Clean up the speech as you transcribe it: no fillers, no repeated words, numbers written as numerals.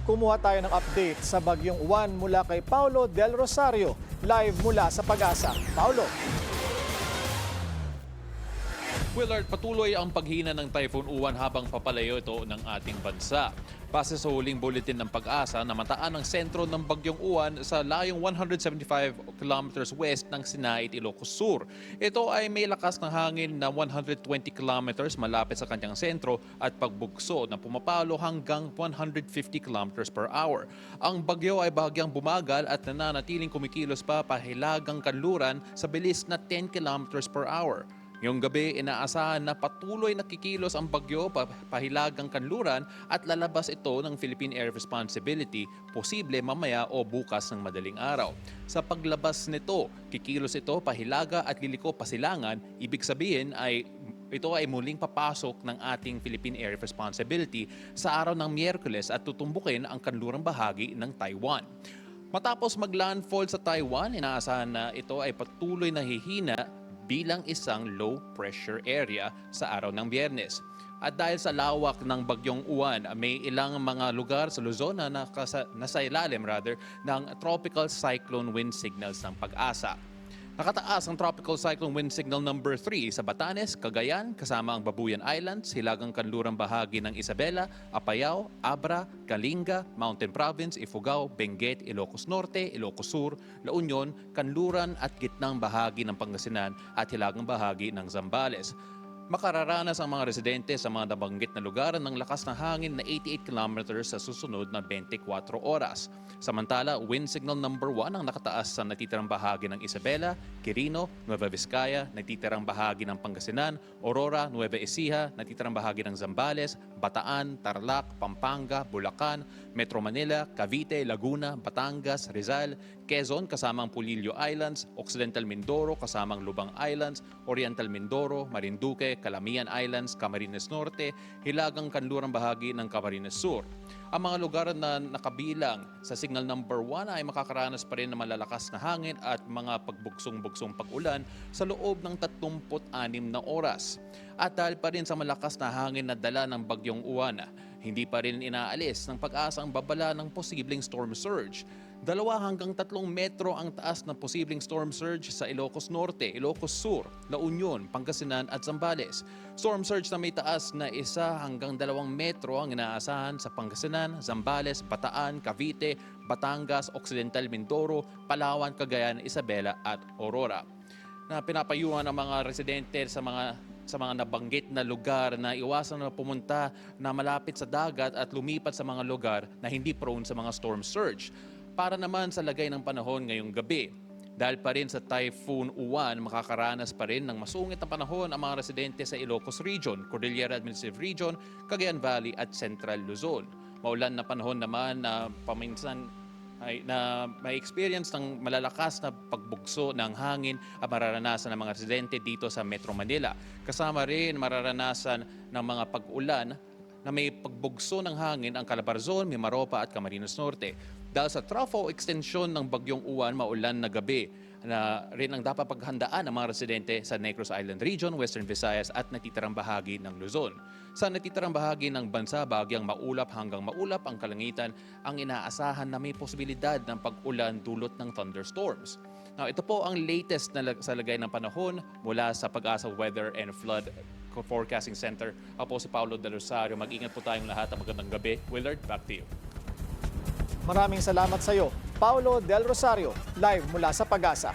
kumuha tayo ng update sa Bagyong Juan mula kay Paulo Del Rosario, live mula sa Pag-asa. Paulo. Willard, patuloy ang paghina ng Typhoon Uwan habang papalayo ito ng ating bansa. Base sa huling bulletin ng Pag-asa, namataan ang sentro ng Bagyong Uwan sa layong 175 kilometers west ng Sinait, Ilocos Sur. Ito ay may lakas ng hangin na 120 kilometers malapit sa kanyang sentro at pagbugso na pumapalo hanggang 150 kilometers per hour. Ang bagyo ay bahagyang bumagal at nananatiling kumikilos pa pahilagang kanluran sa bilis na 10 kilometers per hour. Ngayong gabi, inaasahan na patuloy nakikilos ang bagyo pahilagang kanluran at lalabas ito ng Philippine Air Responsibility, posible mamaya o bukas ng madaling araw. Sa paglabas nito, kikilos ito pahilaga at liliko pasilangan, ibig sabihin ay ito ay muling papasok ng ating Philippine Air Responsibility sa araw ng Miyerkules at tutumbukin ang kanlurang bahagi ng Taiwan. Matapos maglandfall sa Taiwan, inaasahan na ito ay patuloy na hihina bilang isang low-pressure area sa araw ng Biyernes. At dahil sa lawak ng Bagyong Uwan, may ilang mga lugar sa Luzon na nasa ilalim ng Tropical Cyclone Wind Signals ng Pag-asa. Nakataas ang Tropical Cyclone Wind Signal number 3 sa Batanes, Cagayan, kasama ang Babuyan Islands, hilagang kanlurang bahagi ng Isabela, Apayao, Abra, Kalinga, Mountain Province, Ifugao, Benguet, Ilocos Norte, Ilocos Sur, La Union, kanluran at gitnang bahagi ng Pangasinan at hilagang bahagi ng Zambales. Makararanas ang mga residente sa mga nabanggit na lugar ng lakas na hangin na 88 kilometers sa susunod na 24 oras. Samantala, wind signal number 1 ang nakataas sa natitirang bahagi ng Isabela, Quirino, Nueva Vizcaya, natitirang bahagi ng Pangasinan, Aurora, Nueva Ecija, natitirang bahagi ng Zambales, Bataan, Tarlac, Pampanga, Bulacan, Metro Manila, Cavite, Laguna, Batangas, Rizal, Quezon kasama ang Pulillo Islands, Occidental Mindoro kasama ang Lubang Islands, Oriental Mindoro, Marinduque, Calamian Islands, Camarines Norte, hilagang kanlurang bahagi ng Camarines Sur. Ang mga lugar na nakabilang sa signal number 1 ay makakaranas pa rin ng malalakas na hangin at mga pagbuksong-buksong pag-ulan sa loob ng 36 na oras. At dahil pa rin sa malakas na hangin na dala ng Bagyong Uwan, hindi pa rin inaalis ng Pag-asa ang babala ng posibleng storm surge. 2 hanggang 3 metro ang taas ng posibleng storm surge sa Ilocos Norte, Ilocos Sur, La Union, Pangasinan at Zambales. Storm surge na may taas na 1 hanggang 2 metro ang inaasahan sa Pangasinan, Zambales, Bataan, Cavite, Batangas, Occidental Mindoro, Palawan, Cagayan, Isabela at Aurora. Na pinapayuhan ang mga residente sa mga nabanggit na lugar na iwasan na pumunta na malapit sa dagat at lumipat sa mga lugar na hindi prone sa mga storm surge. Para naman sa lagay ng panahon ngayong gabi, dahil pa rin sa Typhoon Uwan, makakaranas pa rin ng masungit na panahon ang mga residente sa Ilocos Region, Cordillera Administrative Region, Cagayan Valley at Central Luzon. Maulan na panahon naman na paminsan ay na may experience ng malalakas na pagbugso ng hangin at mararanasan ng mga residente dito sa Metro Manila. Kasama rin mararanasan ng mga pag-ulan na may pagbugso ng hangin ang Calabarzon, Mimaropa at Camarines Norte. Dahil sa trough o extension ng Bagyong Uwan, maulan na gabi na rin ang dapat paghandaan ng mga residente sa Negros Island Region, Western Visayas at natitirang bahagi ng Luzon. Sa natitirang bahagi ng bansa, bahagyang maulap hanggang maulap ang kalangitan, ang inaasahan na may posibilidad ng pag-ulan dulot ng thunderstorms. Now, ito po ang latest na sa lagay ng panahon mula sa Pag-asa Weather and Flood Forecasting Center. Ako po si Paulo Del Rosario. Mag-ingat po tayong lahat. Magandang gabi. Willard, back to you. Maraming salamat sa iyo, Paulo Del Rosario, live mula sa Pag-asa.